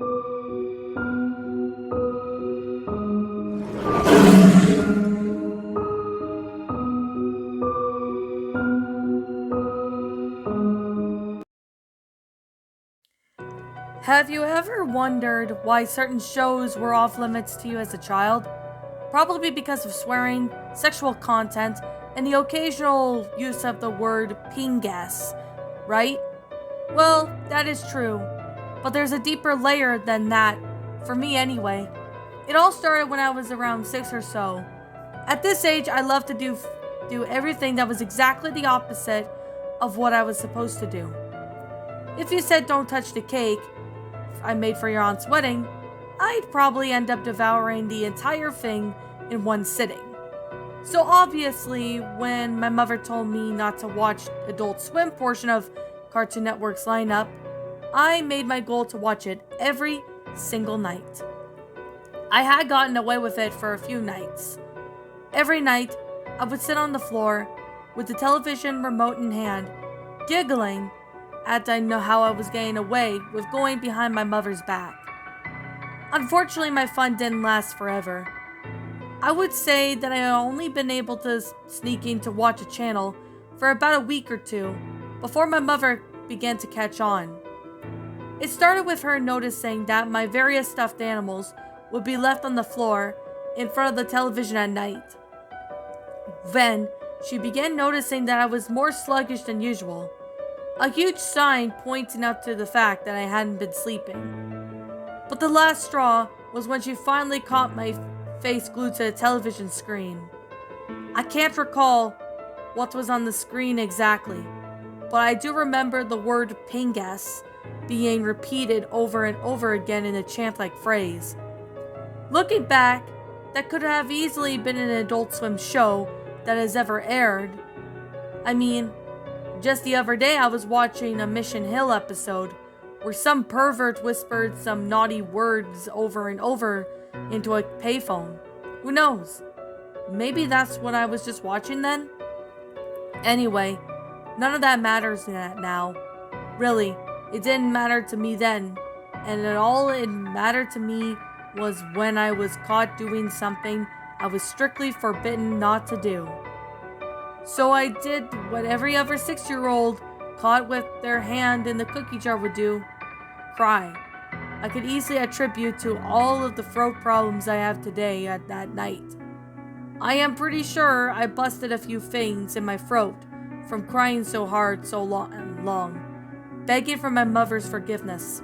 Have you ever wondered why certain shows were off limits to you as a child? Probably because of swearing, sexual content, and the occasional use of the word pingas, right? Well, that is true, but there's a deeper layer than that, for me anyway. It all started when I was around 6 or so. At this age, I loved to do everything that was exactly the opposite of what I was supposed to do. If you said don't touch the cake I made for your aunt's wedding, I'd probably end up devouring the entire thing in one sitting. So obviously, when my mother told me not to watch Adult Swim portion of Cartoon Network's lineup, I made my goal to watch it every single night. I had gotten away with it for a few nights. Every night, I would sit on the floor with the television remote in hand, giggling at I know how I was getting away with going behind my mother's back. Unfortunately, my fun didn't last forever. I would say that I had only been able to sneak in to watch a channel for about a week or two before my mother began to catch on. It started with her noticing that my various stuffed animals would be left on the floor in front of the television at night. Then, she began noticing that I was more sluggish than usual, a huge sign pointing out to the fact that I hadn't been sleeping. But the last straw was when she finally caught my face glued to the television screen. I can't recall what was on the screen exactly, but I do remember the word pingas being repeated over and over again in a chant-like phrase. Looking back, that could have easily been an Adult Swim show that has ever aired. I mean, just the other day I was watching a Mission Hill episode where some pervert whispered some naughty words over and over into a payphone. Who knows? Maybe that's what I was just watching then? Anyway, none of that matters now. Really, it didn't matter to me then, and all it mattered to me was when I was caught doing something I was strictly forbidden not to do. So I did what every other 6-year-old caught with their hand in the cookie jar would do: cry. I could easily attribute to all of the throat problems I have today at that night. I am pretty sure I busted a few things in my throat from crying so hard so long, begging for my mother's forgiveness.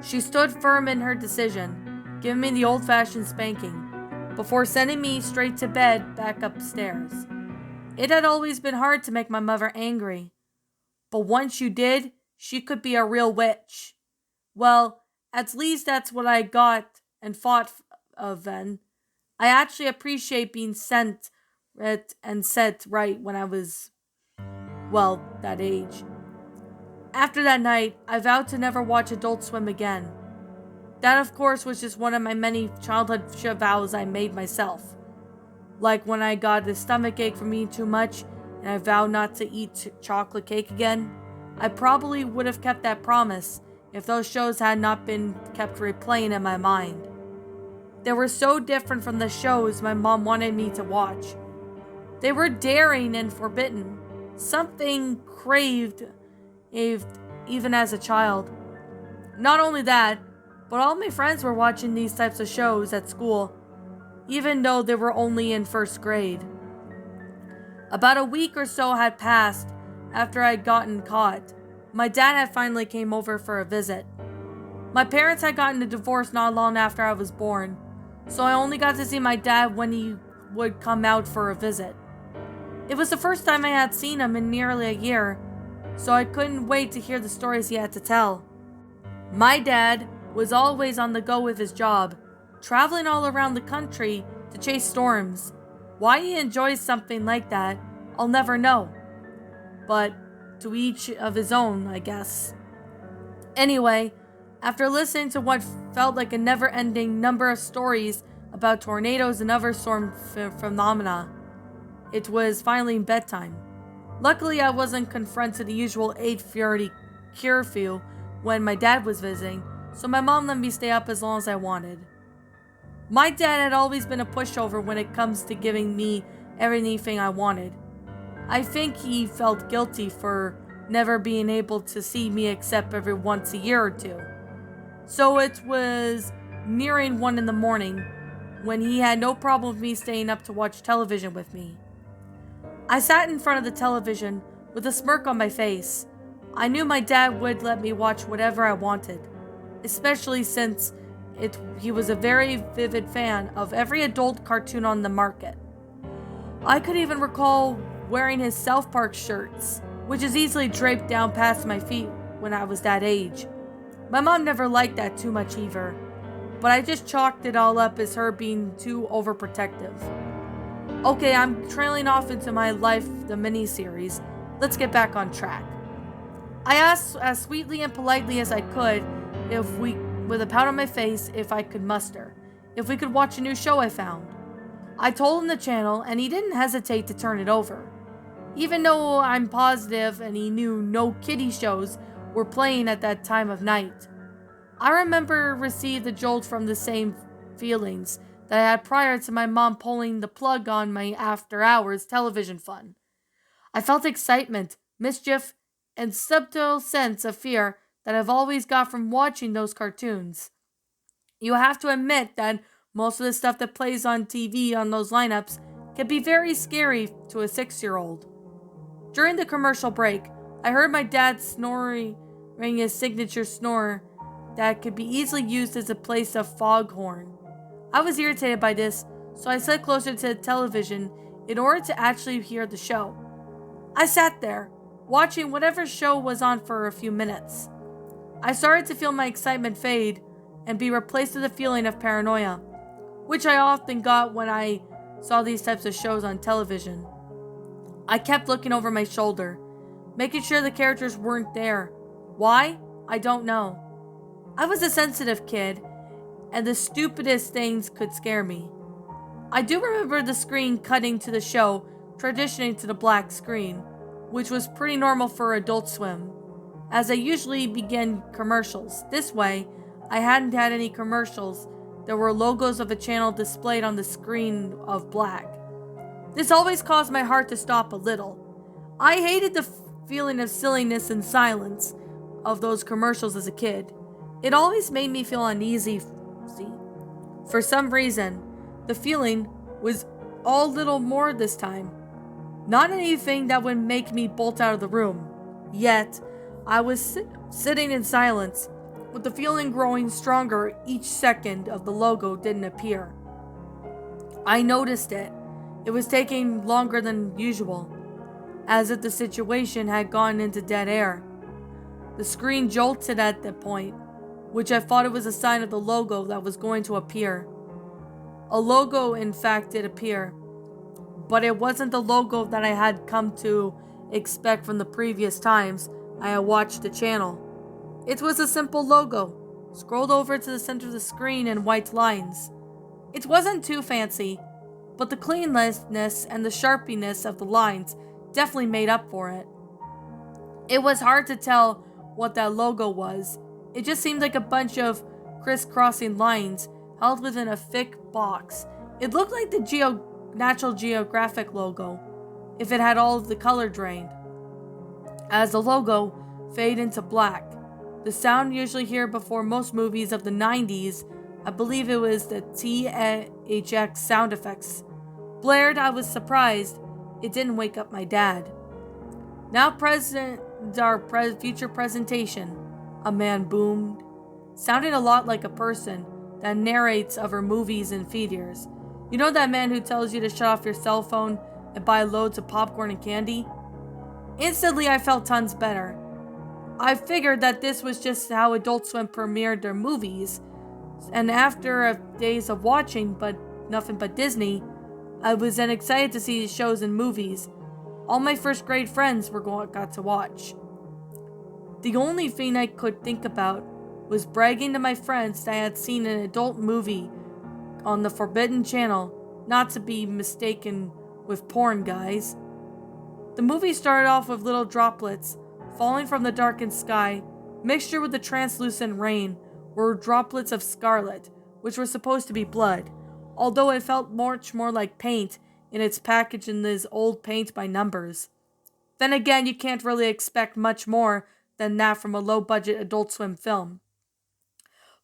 She stood firm in her decision, giving me the old-fashioned spanking, before sending me straight to bed back upstairs. It had always been hard to make my mother angry, but once you did, she could be a real witch. Well, at least that's what I got and fought of then. I actually appreciate being sent and set right when I was, well, that age. After that night, I vowed to never watch Adult Swim again. That, of course, was just one of my many childhood vows I made myself. Like when I got a stomachache from eating too much and I vowed not to eat chocolate cake again. I probably would have kept that promise if those shows had not been kept replaying in my mind. They were so different from the shows my mom wanted me to watch. They were daring and forbidden, something craved even as a child. Not only that, but all my friends were watching these types of shows at school, even though they were only in first grade. About a week or so had passed after I'd gotten caught. My dad had finally came over for a visit. My parents had gotten a divorce not long after I was born, so I only got to see my dad when he would come out for a visit. It was the first time I had seen him in nearly a year, so I couldn't wait to hear the stories he had to tell. My dad was always on the go with his job, traveling all around the country to chase storms. Why he enjoys something like that, I'll never know. But to each of his own, I guess. Anyway, after listening to what felt like a never-ending number of stories about tornadoes and other storm phenomena, it was finally bedtime. Luckily, I wasn't confronted the usual 8:30 curfew when my dad was visiting, so my mom let me stay up as long as I wanted. My dad had always been a pushover when it comes to giving me everything I wanted. I think he felt guilty for never being able to see me except every once a year or two. So it was nearing 1 in the morning when he had no problem with me staying up to watch television with me. I sat in front of the television with a smirk on my face. I knew my dad would let me watch whatever I wanted, especially since he was a very vivid fan of every adult cartoon on the market. I could even recall wearing his South Park shirts, which is easily draped down past my feet when I was that age. My mom never liked that too much either, but I just chalked it all up as her being too overprotective. Okay, I'm trailing off into my life, the mini-series. Let's get back on track. I asked as sweetly and politely as I could with a pout on my face, if I could muster, if we could watch a new show I found. I told him the channel, and he didn't hesitate to turn it over. Even though I'm positive and he knew no kiddie shows were playing at that time of night. I remember received a jolt from the same feelings that I had prior to my mom pulling the plug on my after-hours television fun. I felt excitement, mischief, and subtle sense of fear that I've always got from watching those cartoons. You have to admit that most of the stuff that plays on TV on those lineups can be very scary to a 6-year-old. During the commercial break, I heard my dad snoring his signature snore that could be easily used as a place of foghorn. I was irritated by this, so I sat closer to the television in order to actually hear the show. I sat there, watching whatever show was on for a few minutes. I started to feel my excitement fade and be replaced with a feeling of paranoia, which I often got when I saw these types of shows on television. I kept looking over my shoulder, making sure the characters weren't there. Why? I don't know. I was a sensitive kid, and the stupidest things could scare me. I do remember the screen cutting to the show, transitioning to the black screen, which was pretty normal for Adult Swim, as I usually begin commercials. This way, I hadn't had any commercials. There were logos of a channel displayed on the screen of black. This always caused my heart to stop a little. I hated the feeling of silliness and silence of those commercials as a kid. It always made me feel uneasy. For some reason, the feeling was a little more this time. Not anything that would make me bolt out of the room. Yet, I was sitting in silence, with the feeling growing stronger each second of the logo didn't appear. I noticed it. It was taking longer than usual, as if the situation had gone into dead air. The screen jolted at that point, which I thought it was a sign of the logo that was going to appear. A logo, in fact, did appear, but it wasn't the logo that I had come to expect from the previous times I had watched the channel. It was a simple logo, scrolled over to the center of the screen in white lines. It wasn't too fancy, but the cleanliness and the sharpness of the lines definitely made up for it. It was hard to tell what that logo was. It just seemed like a bunch of crisscrossing lines held within a thick box. It looked like the National Geographic logo, if it had all of the color drained. As the logo faded into black, the sound usually heard before most movies of the 90s, I believe it was the THX sound effects, blared. I was surprised it didn't wake up my dad. Now present our future presentation, a man boomed. Sounded a lot like a person that narrates of her movies in theaters. You know that man who tells you to shut off your cell phone and buy loads of popcorn and candy? Instantly, I felt tons better. I figured that this was just how Adult Swim premiered their movies, and after days of watching nothing but Disney, I was then excited to see the shows and movies all my first grade friends got to watch. The only thing I could think about was bragging to my friends that I had seen an adult movie on the Forbidden Channel, not to be mistaken with porn, guys. The movie started off with little droplets falling from the darkened sky, mixture with the translucent rain, were droplets of scarlet, which were supposed to be blood, although it felt much more like paint in its package in this old paint by numbers. Then again, you can't really expect much more than that from a low-budget Adult Swim film.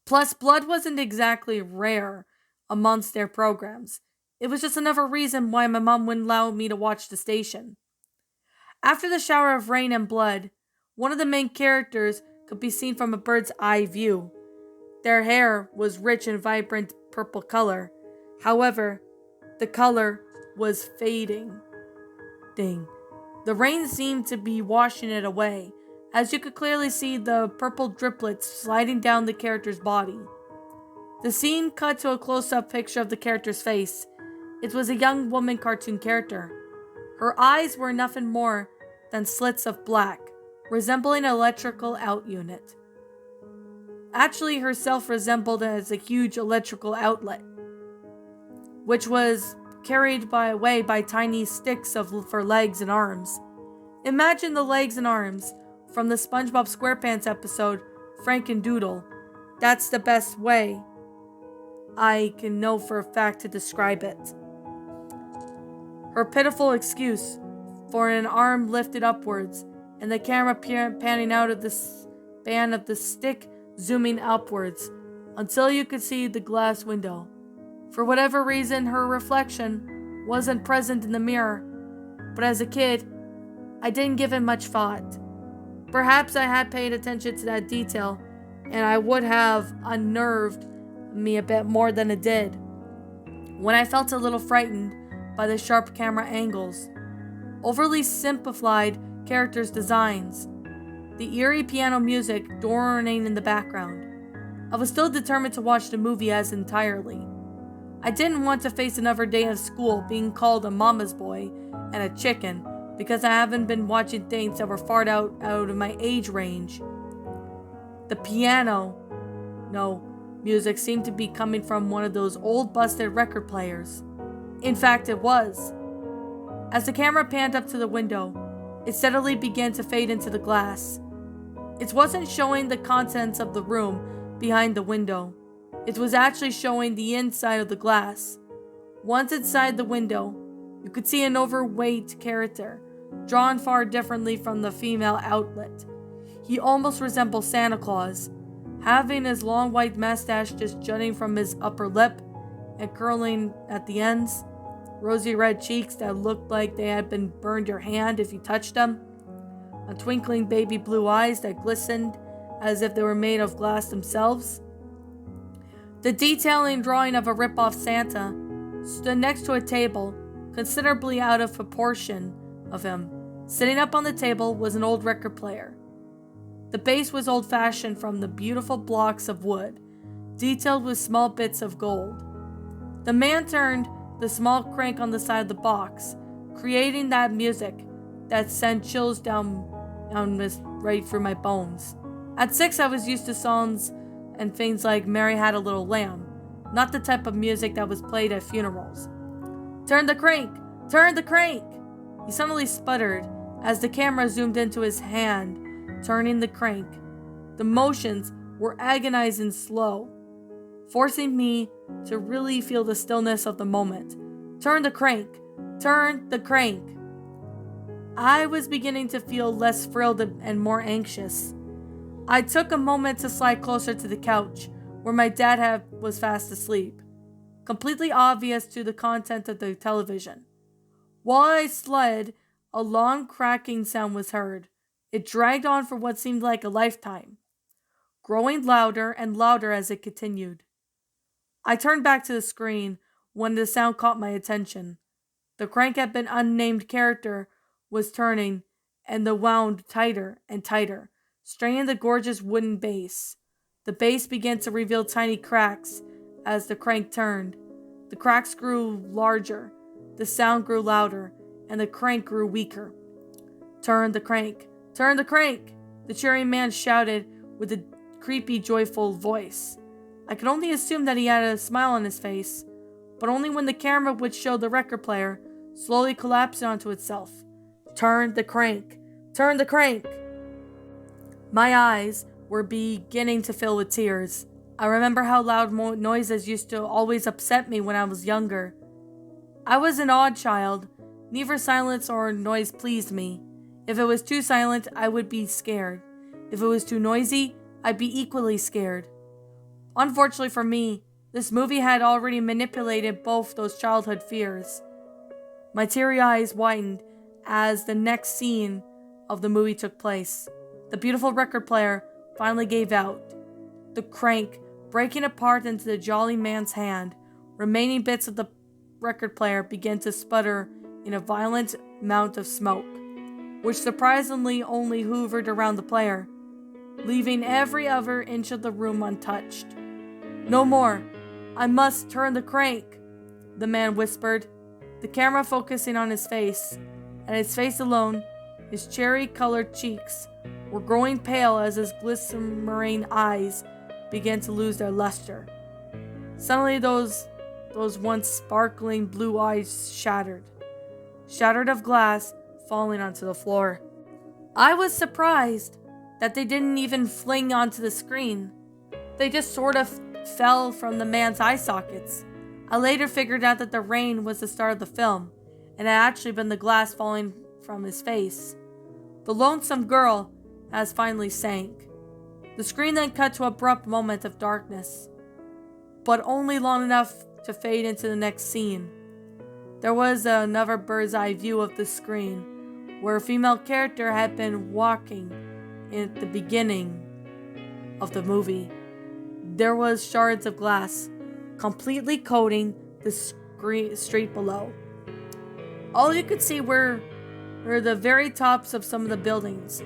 Plus, blood wasn't exactly rare amongst their programs. It was just another reason why my mom wouldn't allow me to watch the station. After the shower of rain and blood, one of the main characters could be seen from a bird's eye view. Their hair was rich and vibrant purple color. However, the color was fading. The rain seemed to be washing it away, as you could clearly see the purple driplets sliding down the character's body. The scene cut to a close-up picture of the character's face. It was a young woman cartoon character. Her eyes were nothing more than slits of black, resembling an electrical out unit. Actually, herself resembled as a huge electrical outlet, which was carried away by tiny sticks for legs and arms. Imagine the legs and arms from the SpongeBob SquarePants episode, Frankendoodle. That's the best way I can know for a fact to describe it. Her pitiful excuse for an arm lifted upwards, and the camera panning out of the span of the stick zooming upwards until you could see the glass window. For whatever reason, her reflection wasn't present in the mirror, but as a kid, I didn't give it much thought. Perhaps I had paid attention to that detail, and I would have unnerved me a bit more than it did. When I felt a little frightened by the sharp camera angles, overly simplified characters' designs, the eerie piano music droning in the background, I was still determined to watch the movie as entirely. I didn't want to face another day of school being called a mama's boy and a chicken because I haven't been watching things that were far out of my age range. The piano music seemed to be coming from one of those old busted record players. In fact, it was. As the camera panned up to the window, it steadily began to fade into the glass. It wasn't showing the contents of the room behind the window. It was actually showing the inside of the glass. Once inside the window, you could see an overweight character, drawn far differently from the female outlet. He almost resembled Santa Claus, having his long white mustache just jutting from his upper lip and curling at the ends, rosy red cheeks that looked like they had been burned your hand if you touched them, and twinkling baby blue eyes that glistened as if they were made of glass themselves. The detailing drawing of a rip-off Santa stood next to a table, considerably out of proportion of him. Sitting up on the table was an old record player. The base was old-fashioned from the beautiful blocks of wood, detailed with small bits of gold. The man turned the small crank on the side of the box, creating that music that sent chills down right through my bones. At 6, I was used to songs and things like Mary Had a Little Lamb, not the type of music that was played at funerals. "Turn the crank! Turn the crank!" He suddenly sputtered as the camera zoomed into his hand, turning the crank. The motions were agonized and slow, forcing me to really feel the stillness of the moment. "Turn the crank! Turn the crank!" I was beginning to feel less thrilled and more anxious. I took a moment to slide closer to the couch, where my dad was fast asleep, completely oblivious to the content of the television. While I slid, a long cracking sound was heard. It dragged on for what seemed like a lifetime, growing louder and louder as it continued. I turned back to the screen when the sound caught my attention. The crank had been unnamed character was turning, and the wound tighter and tighter, straining the gorgeous wooden base. The base began to reveal tiny cracks as the crank turned. The cracks grew larger, the sound grew louder, and the crank grew weaker. "Turn the crank! Turn the crank!" the cheery man shouted with a creepy, joyful voice. I could only assume that he had a smile on his face, but only when the camera would show the record player slowly collapsing onto itself. "Turn the crank! Turn the crank!" My eyes were beginning to fill with tears. I remember how loud noises used to always upset me when I was younger. I was an odd child. Neither silence or noise pleased me. If it was too silent, I would be scared. If it was too noisy, I'd be equally scared. Unfortunately for me, this movie had already manipulated both those childhood fears. My teary eyes widened as the next scene of the movie took place. The beautiful record player finally gave out. The crank breaking apart into the jolly man's hand. Remaining bits of the record player began to sputter in a violent amount of smoke, which surprisingly only hovered around the player, leaving every other inch of the room untouched. "No more. I must turn the crank," the man whispered, the camera focusing on his face, and his face alone. His cherry-colored cheeks were growing pale as his glimmering eyes began to lose their luster. Suddenly those once sparkling blue eyes shattered of glass, falling onto the floor. I was surprised that they didn't even fling onto the screen. They just sort of fell from the man's eye sockets. I later figured out that the rain was the start of the film, and had actually been the glass falling from his face. The lonesome girl has finally sank. The screen then cut to an abrupt moment of darkness, but only long enough to fade into the next scene. There was another bird's eye view of the screen, where a female character had been walking at the beginning of the movie. There was shards of glass completely coating the street below. All you could see were the very tops of some of the buildings,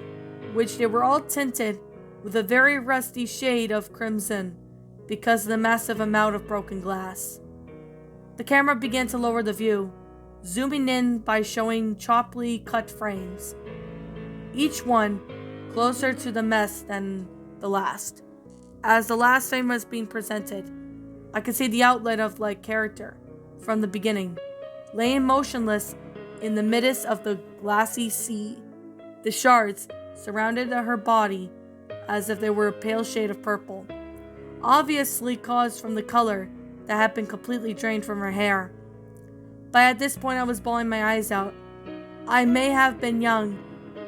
which they were all tinted with a very rusty shade of crimson because of the massive amount of broken glass. The camera began to lower the view, zooming in by showing choppily cut frames, each one closer to the mess than the last. As the last frame was being presented, I could see the outline of the character from the beginning, laying motionless in the midst of the glassy sea. The shards surrounded her body as if they were a pale shade of purple, obviously caused from the color that had been completely drained from her hair. But at this point I was bawling my eyes out. I may have been young,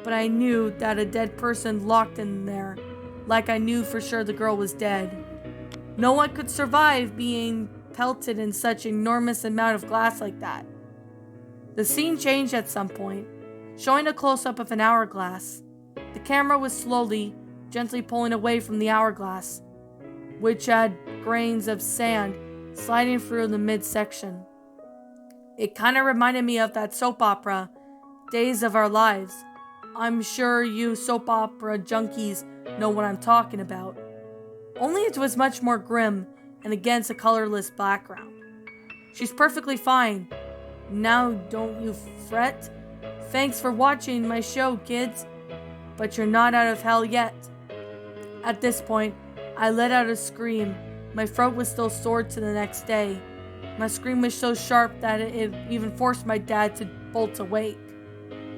but I knew that a dead person locked in there, like I knew for sure the girl was dead. No one could survive being pelted in such an enormous amount of glass like that. The scene changed at some point, showing a close-up of an hourglass. The camera was slowly, gently pulling away from the hourglass, which had grains of sand sliding through the midsection. It kind of reminded me of that soap opera, Days of Our Lives. I'm sure you soap opera junkies know what I'm talking about. Only it was much more grim and against a colorless background. "She's perfectly fine. Now don't you fret. Thanks for watching my show, kids. But you're not out of hell yet." At this point, I let out a scream. My throat was still sore to the next day. My scream was so sharp that it even forced my dad to bolt awake.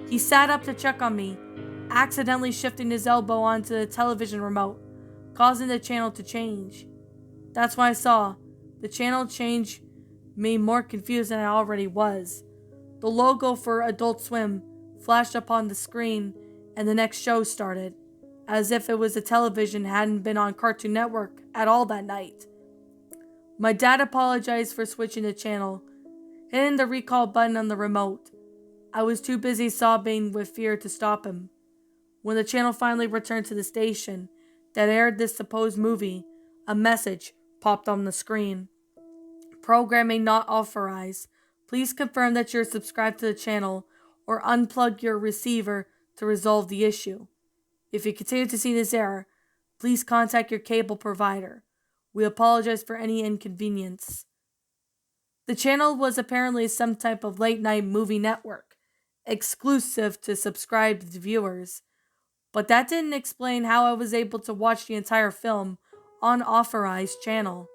He sat up to check on me, accidentally shifting his elbow onto the television remote, causing the channel to change. That's when I saw the channel change me more confused than I already was. The logo for Adult Swim flashed up on the screen, and the next show started, as if it was the television hadn't been on Cartoon Network at all that night. My dad apologized for switching the channel, hitting the recall button on the remote. I was too busy sobbing with fear to stop him. When the channel finally returned to the station that aired this supposed movie, a message popped on the screen. "Programming not authorized. Please confirm that you're subscribed to the channel or unplug your receiver to resolve the issue. If you continue to see this error, please contact your cable provider. We apologize for any inconvenience." The channel was apparently some type of late-night movie network, exclusive to subscribed viewers, but that didn't explain how I was able to watch the entire film on authorized channel.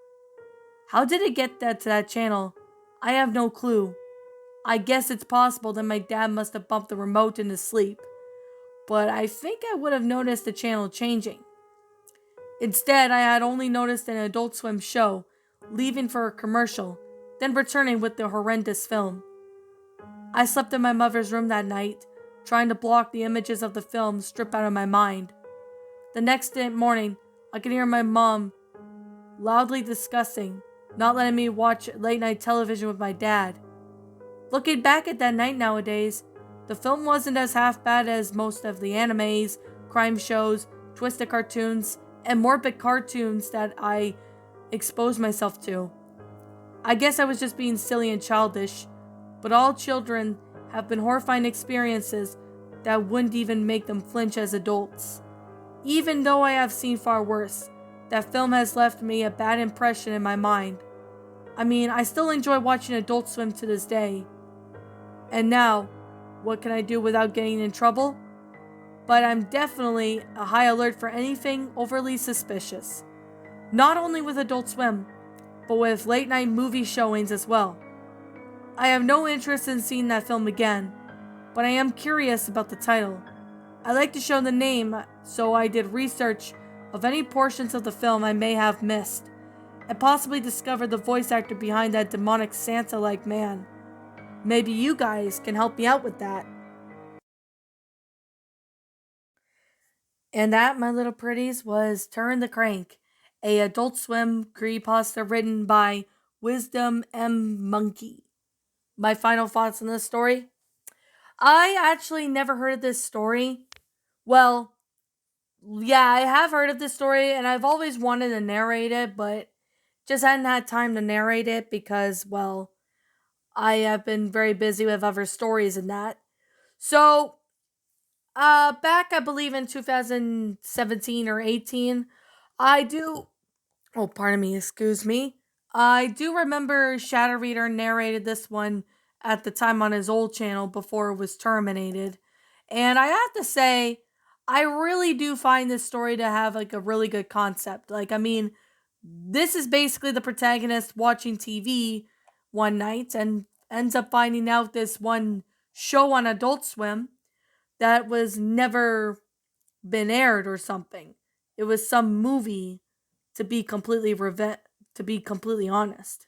How did it get that to that channel? I have no clue. I guess it's possible that my dad must have bumped the remote in his sleep, but I think I would have noticed the channel changing. Instead, I had only noticed an Adult Swim show, leaving for a commercial, then returning with the horrendous film. I slept in my mother's room that night, trying to block the images of the film strip out of my mind. The next morning, I could hear my mom loudly discussing not letting me watch late night television with my dad. Looking back at that night nowadays, the film wasn't as half bad as most of the animes, crime shows, twisted cartoons, and morbid cartoons that I exposed myself to. I guess I was just being silly and childish, but all children have been horrifying experiences that wouldn't even make them flinch as adults. Even though I have seen far worse, that film has left me a bad impression in my mind. I mean, I still enjoy watching Adult Swim to this day. And now, what can I do without getting in trouble? But I'm definitely a high alert for anything overly suspicious. Not only with Adult Swim, but with late night movie showings as well. I have no interest in seeing that film again, but I am curious about the title. I like to show the name, so I did research of any portions of the film I may have missed, and possibly discover the voice actor behind that demonic Santa-like man. Maybe you guys can help me out with that. And that, my little pretties, was Turn the Crank, a Adult Swim creepypasta written by WisdomMMonkey. My final thoughts on this story? I actually never heard of this story. Well, yeah, I have heard of this story, and I've always wanted to narrate it, but just hadn't had time to narrate it because, well, I have been very busy with other stories and that. So, back, I believe in 2017 or 18, I do, oh, pardon me, excuse me. I do remember Shadow Reader narrated this one at the time on his old channel before it was terminated. And I have to say, I really do find this story to have like a really good concept. Like, I mean, this is basically the protagonist watching TV one night and ends up finding out this one show on Adult Swim that was never been aired or something. It was some movie to be to be completely honest.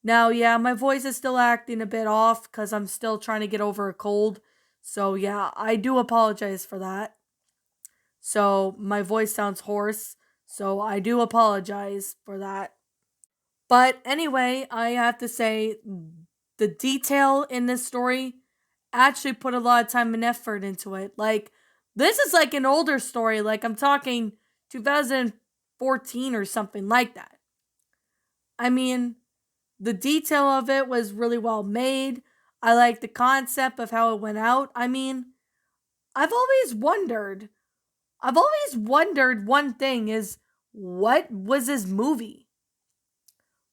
Now, yeah, my voice is still acting a bit off cuz I'm still trying to get over a cold. So, yeah, I do apologize for that. So, my voice sounds hoarse. So, I do apologize for that. But anyway, I have to say the detail in this story actually put a lot of time and effort into it. Like, this is like an older story. Like, I'm talking 2014 or something like that. I mean, the detail of it was really well made. I like the concept of how it went out. I mean, I've always wondered, I've always wondered one thing is what was this movie?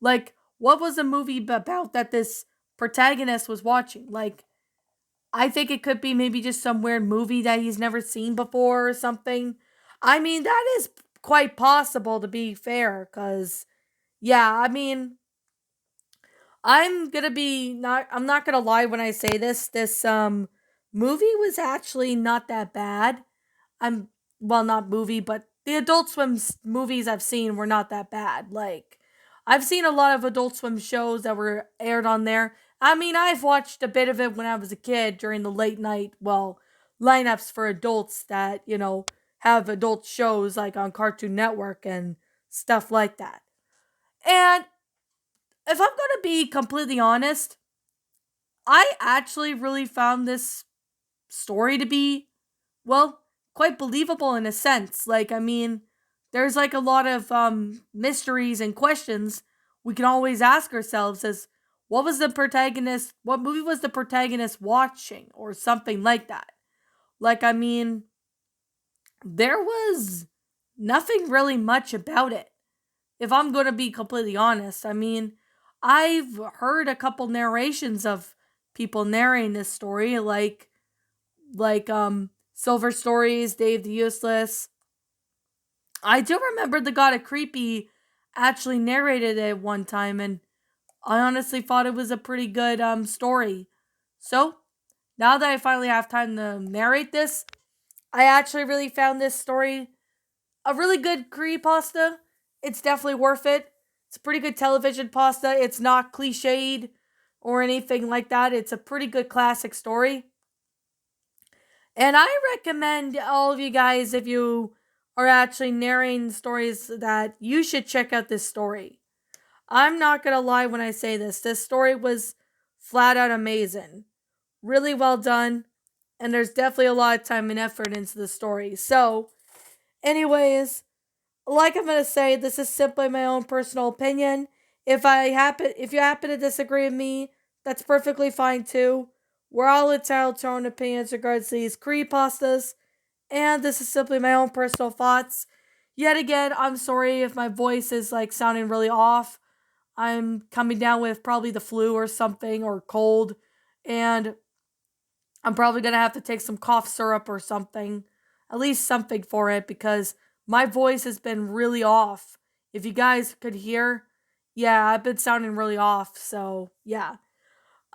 Like, what was the movie about that this protagonist was watching? Like, I think it could be maybe just some weird movie that he's never seen before or something. I mean, that is quite possible to be fair, because, yeah, I mean, I'm not gonna lie when I say this. This movie was actually not that bad. I'm, well, not movie, but the Adult Swim movies I've seen were not that bad. Like, I've seen a lot of Adult Swim shows that were aired on there. I mean, I've watched a bit of it when I was a kid during the late night, well, lineups for adults that, have adult shows like on Cartoon Network and stuff like that. And if I'm going to be completely honest, I actually really found this story to be, well, quite believable in a sense. Like, I mean, there's like a lot of mysteries and questions we can always ask ourselves as what movie was the protagonist watching or something like that. Like, I mean, there was nothing really much about it. If I'm going to be completely honest, I mean, I've heard a couple narrations of people narrating this story like Silver Stories, Dave the Useless. I do remember the God of Creepy actually narrated it one time, and I honestly thought it was a pretty good story. So, now that I finally have time to narrate this, I actually really found this story a really good creepypasta. It's definitely worth it. It's a pretty good television pasta. It's not cliched or anything like that. It's a pretty good classic story. And I recommend all of you guys, if you are actually narrating stories, that you should check out this story. I'm not going to lie when I say this. This story was flat out amazing. Really well done. And there's definitely a lot of time and effort into the story. So, anyways, like I'm gonna say, this is simply my own personal opinion. If you happen to disagree with me, that's perfectly fine too. We're all entitled to our own opinions regards to these creepypastas, and this is simply my own personal thoughts. Yet again, I'm sorry if my voice is like sounding really off. I'm coming down with probably the flu or something or cold, and I'm probably gonna have to take some cough syrup or something, at least something for it, because my voice has been really off. If you guys could hear, yeah, I've been sounding really off. So, yeah.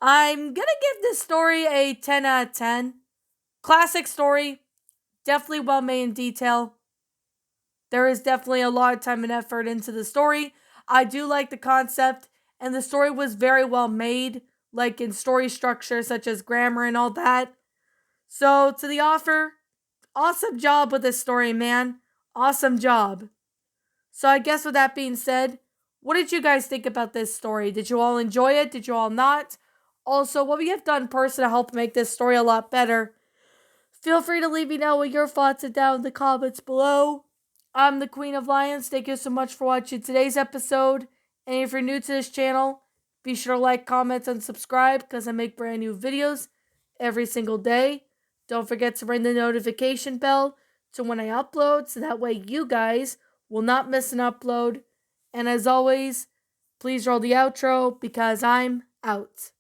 I'm gonna give this story a 10 out of 10. Classic story, definitely well made in detail. There is definitely a lot of time and effort into the story. I do like the concept, and the story was very well made, like in story structure, such as grammar and all that. So, to the author, awesome job with this story, man. Awesome job. So, I guess with that being said, what did you guys think about this story? Did you all enjoy it? Did you all not? Also, what we have done in person to help make this story a lot better? Feel free to leave me know what your thoughts are down in the comments below. I'm the Queen of Lions. Thank you so much for watching today's episode. And if you're new to this channel, be sure to like, comment, and subscribe because I make brand new videos every single day. Don't forget to ring the notification bell to when I upload so that way you guys will not miss an upload. And as always, please roll the outro because I'm out.